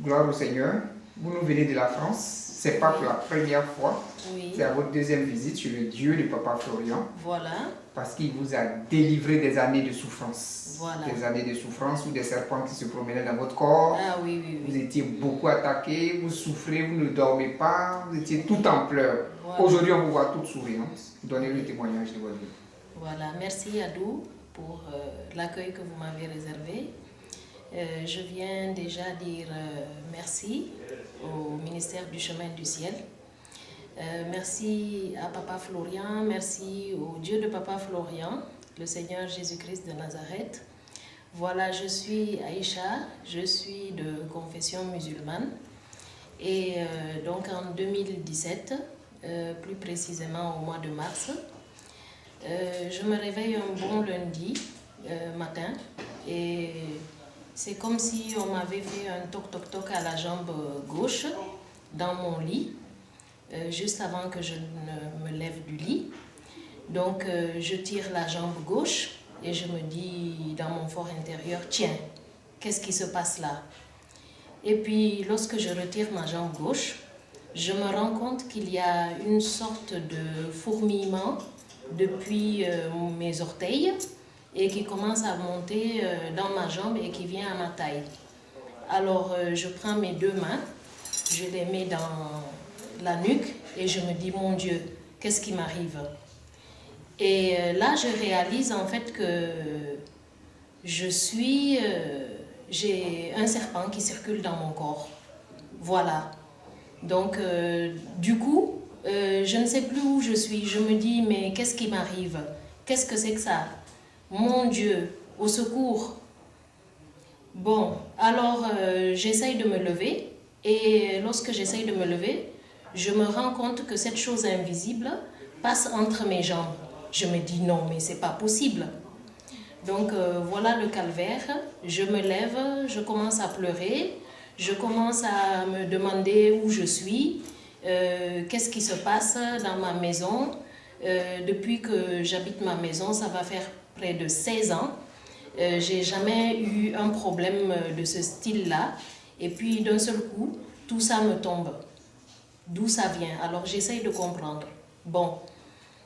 Gloire au Seigneur. Vous nous venez de la France. C'est pas pour la première fois. Oui. C'est à votre deuxième visite chez le Dieu de Papa Florian. Voilà. Parce qu'il vous a délivré des années de souffrance. Voilà. Des années de souffrance ou des serpents qui se promenaient dans votre corps. Ah oui, oui, oui. Vous étiez beaucoup attaqué, vous souffrez, vous ne dormez pas, vous étiez tout en pleurs. Voilà. Aujourd'hui, on vous voit toute souriante. Donnez le témoignage de votre vie. Voilà. Merci Adou pour l'accueil que vous m'avez réservé. Je viens déjà dire merci au ministère du Chemin du Ciel. Merci à Papa Florian, merci au Dieu de Papa Florian, le Seigneur Jésus-Christ de Nazareth. Voilà, je suis Aïcha, je suis de confession musulmane. Et donc en 2017, plus précisément au mois de mars, je me réveille un bon lundi matin et c'est comme si on m'avait fait un toc-toc-toc à la jambe gauche dans mon lit, juste avant que je ne me lève du lit. Donc je tire la jambe gauche et je me dis dans mon fort intérieur, tiens, qu'est-ce qui se passe là? Et puis lorsque je retire ma jambe gauche, je me rends compte qu'il y a une sorte de fourmillement depuis mes orteils et qui commence à monter dans ma jambe et qui vient à ma taille. Alors je prends mes deux mains, je les mets dans la nuque et je me dis, mon Dieu, qu'est-ce qui m'arrive? Et là je réalise en fait que j'ai un serpent qui circule dans mon corps. Voilà. Donc du coup, je ne sais plus où je suis. Je me dis, mais qu'est-ce qui m'arrive? Qu'est-ce que c'est que ça? Mon Dieu, au secours. Bon, alors j'essaye de me lever et lorsque j'essaye de me lever, je me rends compte que cette chose invisible passe entre mes jambes. Je me dis non, mais c'est pas possible. Donc voilà le calvaire, je me lève, je commence à pleurer, je commence à me demander où je suis, qu'est-ce qui se passe dans ma maison. Depuis que j'habite ma maison, ça va faire près de 16 ans. J'ai jamais eu un problème de ce style-là. Et puis d'un seul coup, tout ça me tombe. D'où ça vient? Alors j'essaye de comprendre. Bon,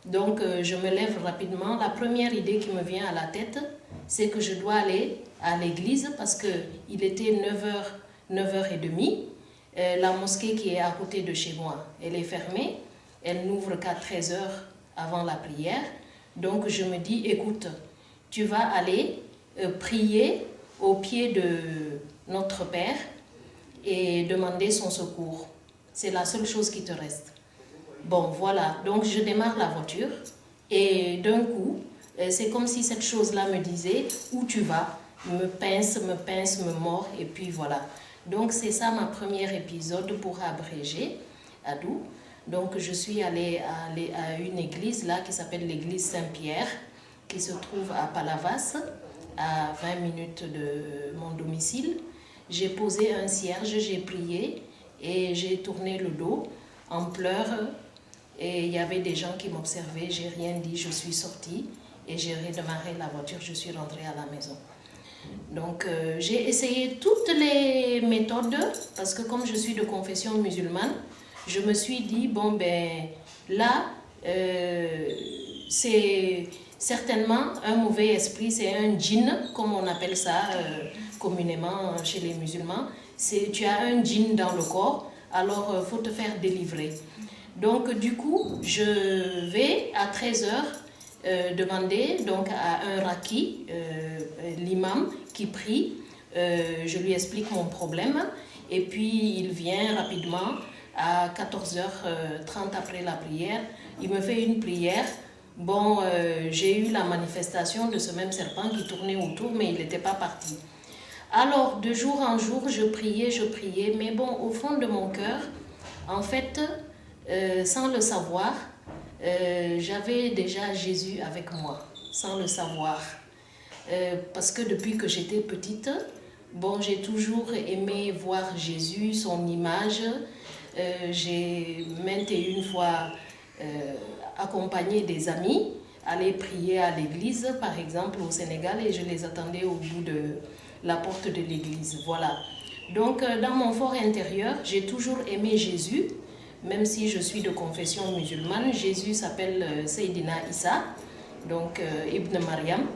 donc je me lève rapidement. La première idée qui me vient à la tête, c'est que je dois aller à l'église parce qu'il était 9h30. La mosquée qui est à côté de chez moi, elle est fermée. Elle n'ouvre qu'à 13h avant la prière. Donc je me dis, écoute, tu vas aller prier au pied de notre Père et demander son secours. C'est la seule chose qui te reste. Bon, voilà. Donc je démarre la voiture et d'un coup, c'est comme si cette chose-là me disait, où tu vas? Me pince, me mord et puis voilà. Donc c'est ça ma première épisode pour abréger, Adou. Donc je suis allée à une église là qui s'appelle l'église Saint-Pierre, qui se trouve à Palavas, à 20 minutes de mon domicile. J'ai posé un cierge, j'ai prié et j'ai tourné le dos en pleurs. Et il y avait des gens qui m'observaient, j'ai rien dit, je suis sortie et j'ai redémarré la voiture, je suis rentrée à la maison. Donc j'ai essayé toutes les méthodes parce que comme je suis de confession musulmane, je me suis dit, bon ben là, c'est certainement un mauvais esprit, c'est un djinn, comme on appelle ça communément chez les musulmans. Tu as un djinn dans le corps, alors il faut te faire délivrer. Donc du coup, je vais à 13h demander donc, à un raki, l'imam qui prie, je lui explique mon problème et puis il vient rapidement à 14h30 après la prière, il me fait une prière. Bon, j'ai eu la manifestation de ce même serpent qui tournait autour mais il n'était pas parti. Alors de jour en jour, je priais, mais bon, au fond de mon cœur, en fait, sans le savoir, j'avais déjà Jésus avec moi, sans le savoir. Parce que depuis que j'étais petite, bon, j'ai toujours aimé voir Jésus, son image. J'ai maintes et une fois accompagné des amis, aller prier à l'église, par exemple au Sénégal, et je les attendais au bout de la porte de l'église. Voilà. Donc, dans mon fort intérieur, j'ai toujours aimé Jésus, même si je suis de confession musulmane. Jésus s'appelle Seydina Issa, donc Ibn Mariam,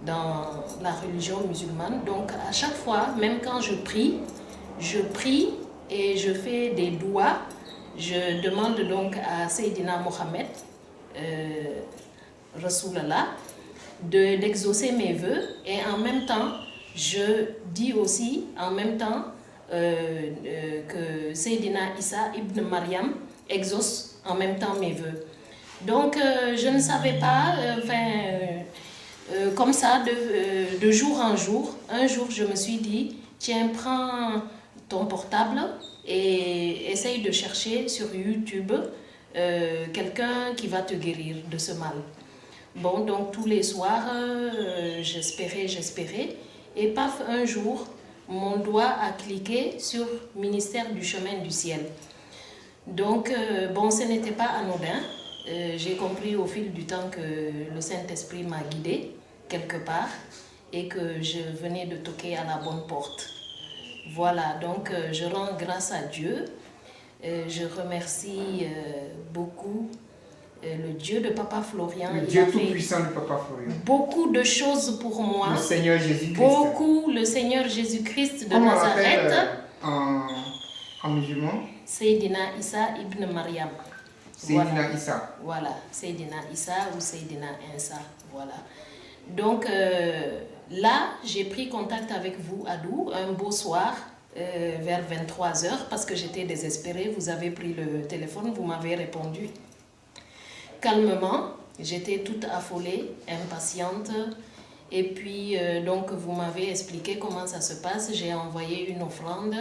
dans la religion musulmane. Donc, à chaque fois, même quand je prie et je fais des doigts. Je demande donc à Seydina Mohamed, Rasulallah, d'exaucer mes vœux, et en même temps, je dis aussi en même temps que Seydina Issa ibn Mariam exauce en même temps mes vœux. Donc je ne savais pas, comme ça, de jour en jour, un jour je me suis dit, tiens, prends ton portable et essaye de chercher sur YouTube quelqu'un qui va te guérir de ce mal. Bon, donc tous les soirs, j'espérais, et paf, un jour, mon doigt a cliqué sur Ministère du Chemin du Ciel. Donc, bon, ce n'était pas anodin. J'ai compris au fil du temps que le Saint-Esprit m'a guidée quelque part et que je venais de toquer à la bonne porte. Voilà, donc je rends grâce à Dieu. Je remercie beaucoup le Dieu de Papa Florian. Le Dieu tout-puissant de Papa Florian. Beaucoup de choses pour moi. Le Seigneur Jésus-Christ. Beaucoup, le Seigneur Jésus-Christ de Comment Nazareth. En musulman? Seydina Issa ibn Mariam. Seydina voilà. Issa. Voilà, Seydina Issa ou Seydina Insa. Voilà. Donc là, j'ai pris contact avec vous, Adou, un beau soir, vers 23h, parce que j'étais désespérée. Vous avez pris le téléphone, vous m'avez répondu calmement. J'étais toute affolée, impatiente. Et puis, donc, vous m'avez expliqué comment ça se passe. J'ai envoyé une offrande.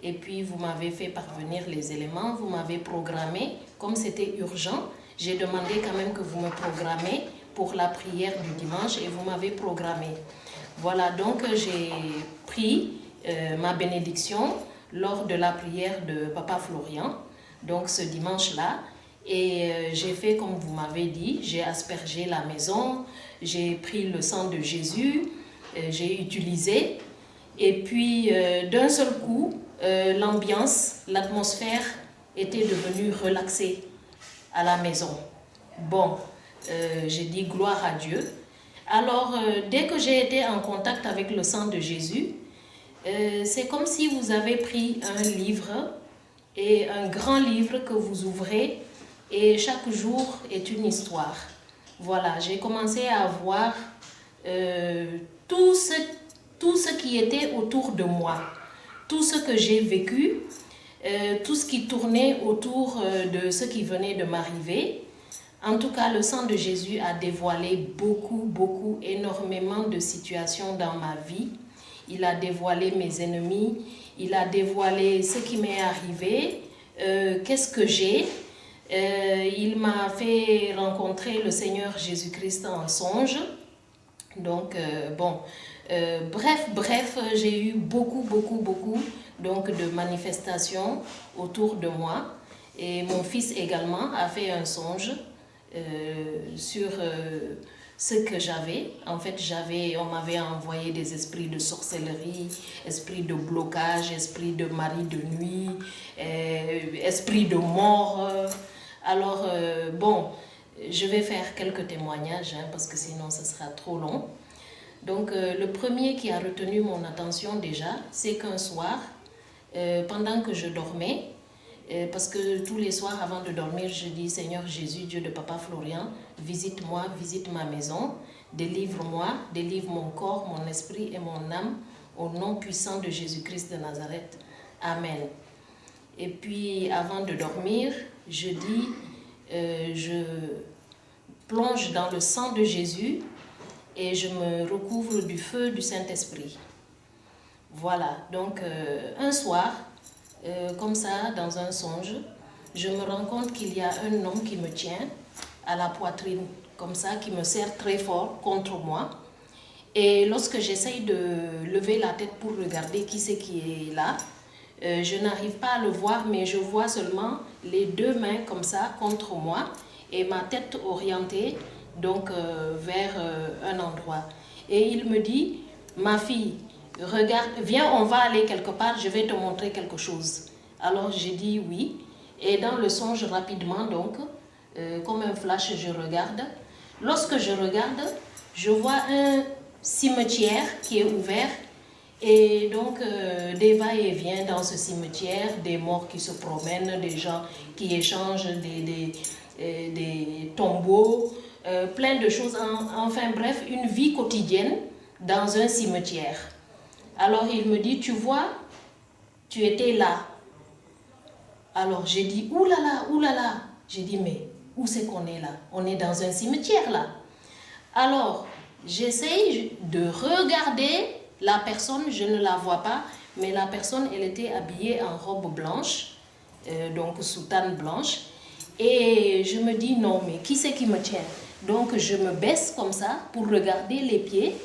Et puis, vous m'avez fait parvenir les éléments. Vous m'avez programmé. Comme c'était urgent, j'ai demandé quand même que vous me programmez pour la prière du dimanche. Et vous m'avez programmé. Voilà, donc, j'ai pris ma bénédiction lors de la prière de Papa Florian. Donc, ce dimanche-là. Et j'ai fait comme vous m'avez dit, j'ai aspergé la maison, j'ai pris le sang de Jésus, j'ai utilisé. Et puis d'un seul coup, l'ambiance, l'atmosphère était devenue relaxée à la maison. Bon, j'ai dit gloire à Dieu. Alors, dès que j'ai été en contact avec le sang de Jésus, c'est comme si vous avez pris un livre, et un grand livre que vous ouvrez, et chaque jour est une histoire. Voilà, j'ai commencé à voir tout ce qui était autour de moi, tout ce que j'ai vécu, tout ce qui tournait autour de ce qui venait de m'arriver. En tout cas, le sang de Jésus a dévoilé beaucoup, énormément de situations dans ma vie. Il a dévoilé mes ennemis, il a dévoilé ce qui m'est arrivé, qu'est-ce que j'ai. Il m'a fait rencontrer le Seigneur Jésus-Christ en songe. Donc, bref, j'ai eu beaucoup donc, de manifestations autour de moi. Et mon fils également a fait un songe sur ce que j'avais. En fait, on m'avait envoyé des esprits de sorcellerie, esprits de blocage, esprits de mari de nuit, esprits de mort. Alors, bon, je vais faire quelques témoignages, parce que sinon, ce sera trop long. Donc, le premier qui a retenu mon attention déjà, c'est qu'un soir, pendant que je dormais, parce que tous les soirs avant de dormir, je dis, Seigneur Jésus, Dieu de Papa Florian, visite-moi, visite ma maison, délivre-moi, délivre mon corps, mon esprit et mon âme, au nom puissant de Jésus-Christ de Nazareth. Amen. Et puis, avant de dormir, je dis, je plonge dans le sang de Jésus et je me recouvre du feu du Saint-Esprit. Voilà, donc un soir, comme ça, dans un songe, je me rends compte qu'il y a un homme qui me tient à la poitrine, comme ça, qui me serre très fort contre moi. Et lorsque j'essaye de lever la tête pour regarder qui c'est qui est là, je n'arrive pas à le voir, mais je vois seulement les deux mains comme ça contre moi et ma tête orientée donc vers un endroit. Et il me dit, ma fille, regarde, viens, on va aller quelque part, je vais te montrer quelque chose. Alors j'ai dit oui. Et dans le songe, rapidement, donc, comme un flash, je regarde. Lorsque je regarde, je vois un cimetière qui est ouvert. Et donc, des va-et-vient dans ce cimetière, des morts qui se promènent, des gens qui échangent des tombeaux, plein de choses. Enfin bref, une vie quotidienne dans un cimetière. Alors il me dit, tu vois, tu étais là. Alors j'ai dit, oulala, oulala. J'ai dit, mais où c'est qu'on est là? On est dans un cimetière là. Alors, j'essaye de regarder la personne, je ne la vois pas, mais la personne, elle était habillée en robe blanche, donc soutane blanche. Et je me dis, non, mais qui c'est qui me tient? Donc je me baisse comme ça pour regarder les pieds.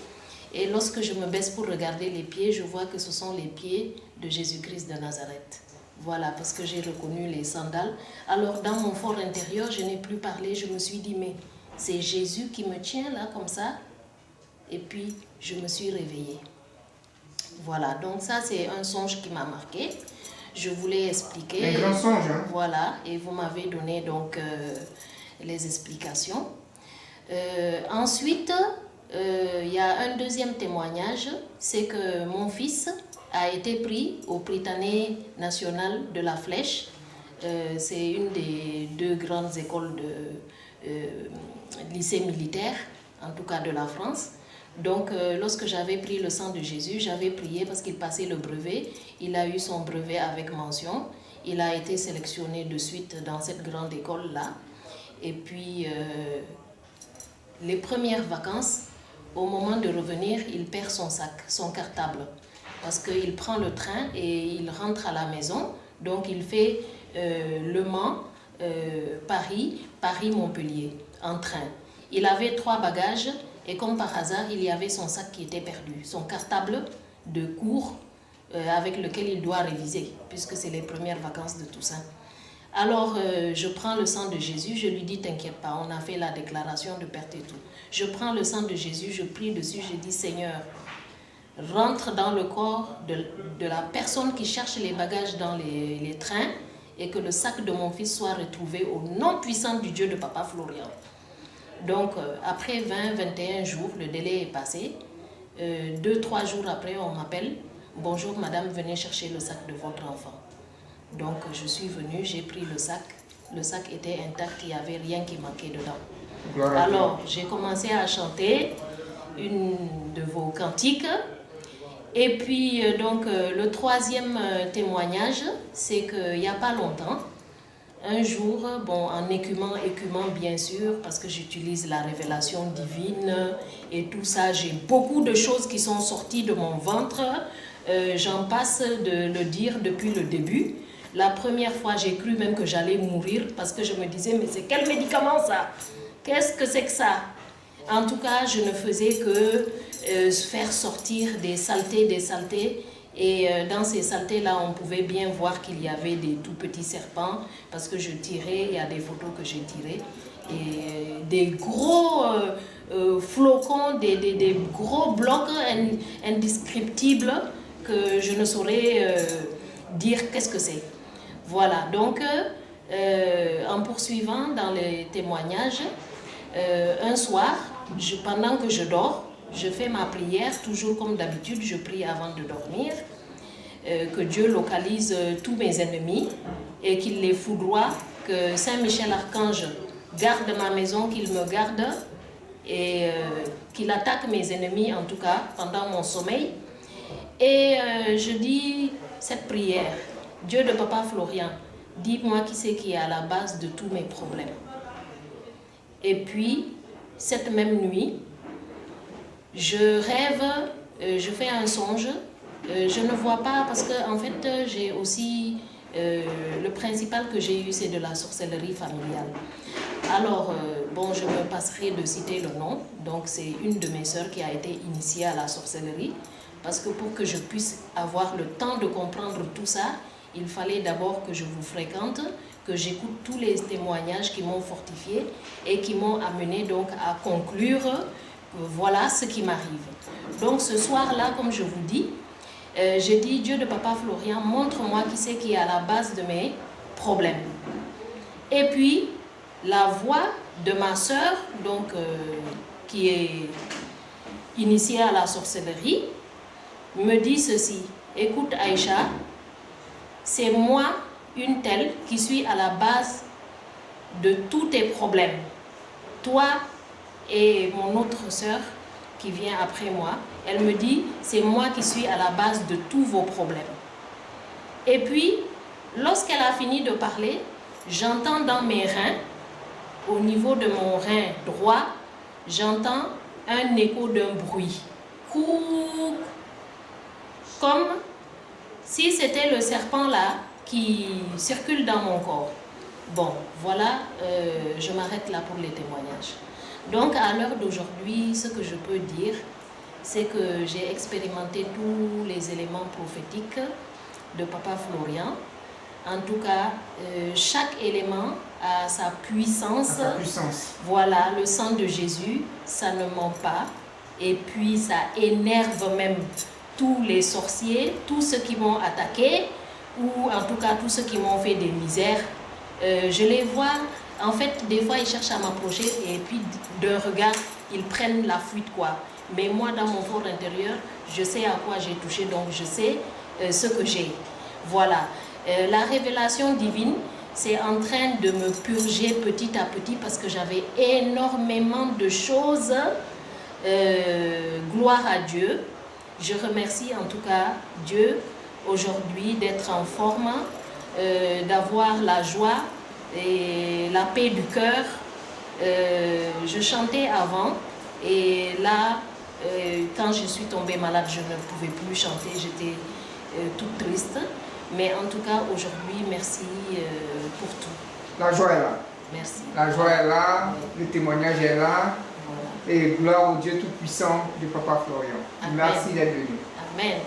Et lorsque je me baisse pour regarder les pieds, je vois que ce sont les pieds de Jésus-Christ de Nazareth. Voilà, parce que j'ai reconnu les sandales. Alors dans mon fort intérieur, je n'ai plus parlé, je me suis dit, mais c'est Jésus qui me tient là comme ça. Et puis je me suis réveillée. Voilà, donc ça c'est un songe qui m'a marqué. Je voulais expliquer. Un grand songe, hein? Voilà, et vous m'avez donné donc les explications. Ensuite, il y a un deuxième témoignage, c'est que mon fils a été pris au Prytanée national de la Flèche. C'est une des deux grandes écoles de lycée militaire, en tout cas de la France. Donc, lorsque j'avais pris le sang de Jésus, j'avais prié parce qu'il passait le brevet. Il a eu son brevet avec mention. Il a été sélectionné de suite dans cette grande école-là. Et puis, les premières vacances, au moment de revenir, il perd son sac, son cartable. Parce qu'il prend le train et il rentre à la maison. Donc, il fait Le Mans, Paris, Paris-Montpellier, en train. Il avait 3 bagages. Et comme par hasard, il y avait son sac qui était perdu, son cartable de cours avec lequel il doit réviser, puisque c'est les premières vacances de Toussaint. Alors, je prends le sang de Jésus, je lui dis, t'inquiète pas, on a fait la déclaration de perte et tout. Je prends le sang de Jésus, je prie dessus, je dis, Seigneur, rentre dans le corps de la personne qui cherche les bagages dans les trains et que le sac de mon fils soit retrouvé au nom puissant du Dieu de Papa Florian. Donc, après 20-21 jours, le délai est passé. 2-3 jours après, on m'appelle. Bonjour madame, venez chercher le sac de votre enfant. Donc, je suis venue, j'ai pris le sac. Le sac était intact, il n'y avait rien qui manquait dedans. Alors, j'ai commencé à chanter une de vos cantiques. Et puis, donc, le troisième témoignage, c'est qu'il n'y a pas longtemps, un jour, bon, en écumant bien sûr, parce que j'utilise la révélation divine et tout ça, j'ai beaucoup de choses qui sont sorties de mon ventre. J'en passe de le dire depuis le début. La première fois, j'ai cru même que j'allais mourir parce que je me disais, mais c'est quel médicament ça? Qu'est-ce que c'est que ça? En tout cas, je ne faisais que faire sortir des saletés. Et dans ces saletés-là, on pouvait bien voir qu'il y avait des tout petits serpents parce que je tirais, il y a des photos que j'ai tirées, et des gros flocons, des gros blocs indescriptibles que je ne saurais dire qu'est-ce que c'est. Voilà, donc en poursuivant dans les témoignages, un soir, pendant que je dors, je fais ma prière, toujours comme d'habitude, je prie avant de dormir, que Dieu localise tous mes ennemis et qu'il les foudroie, que Saint Michel Archange garde ma maison, qu'il me garde et qu'il attaque mes ennemis, en tout cas, pendant mon sommeil. Et je dis cette prière, Dieu de Papa Florian, dis-moi qui c'est qui est à la base de tous mes problèmes. Et puis, cette même nuit, je rêve, je fais un songe, je ne vois pas parce que en fait j'ai aussi, le principal que j'ai eu c'est de la sorcellerie familiale. Alors, bon, je me passerai de citer le nom, donc c'est une de mes sœurs qui a été initiée à la sorcellerie, parce que pour que je puisse avoir le temps de comprendre tout ça, il fallait d'abord que je vous fréquente, que j'écoute tous les témoignages qui m'ont fortifié et qui m'ont amené donc à conclure voilà ce qui m'arrive. Donc ce soir-là, comme je vous dis, J'ai dit, Dieu de Papa Florian, montre-moi qui c'est qui est à la base de mes problèmes. Et puis, la voix de ma sœur, donc, qui est initiée à la sorcellerie, me dit ceci. Écoute Aïcha, c'est moi, une telle, qui suis à la base de tous tes problèmes. Toi et mon autre sœur qui vient après moi, elle me dit, c'est moi qui suis à la base de tous vos problèmes. Et puis, lorsqu'elle a fini de parler, j'entends dans mes reins, au niveau de mon rein droit, j'entends un écho d'un bruit. Couc, comme si c'était le serpent là qui circule dans mon corps. Bon, voilà, je m'arrête là pour les témoignages. Donc, à l'heure d'aujourd'hui, ce que je peux dire, c'est que j'ai expérimenté tous les éléments prophétiques de Papa Florian. En tout cas, chaque élément a sa puissance. Voilà, le sang de Jésus, ça ne ment pas. Et puis, ça énerve même tous les sorciers, tous ceux qui m'ont attaqué, ou en tout cas tous ceux qui m'ont fait des misères. Je les vois, en fait, des fois ils cherchent à m'approcher et puis d'un regard, ils prennent la fuite, quoi. Mais moi, dans mon fort intérieur, je sais à quoi j'ai touché, donc je sais ce que j'ai. Voilà. La révélation divine, c'est en train de me purger petit à petit parce que j'avais énormément de choses. Gloire à Dieu. Je remercie en tout cas Dieu aujourd'hui d'être en forme, d'avoir la joie et la paix du cœur. Je chantais avant et là, quand je suis tombée malade, je ne pouvais plus chanter, j'étais toute triste. Mais en tout cas, aujourd'hui, merci pour tout. La joie est là. Merci. La joie est là, le témoignage est là. Voilà. Et gloire au Dieu Tout-Puissant de Papa Florian. Amen. Merci d'être venu. Amen.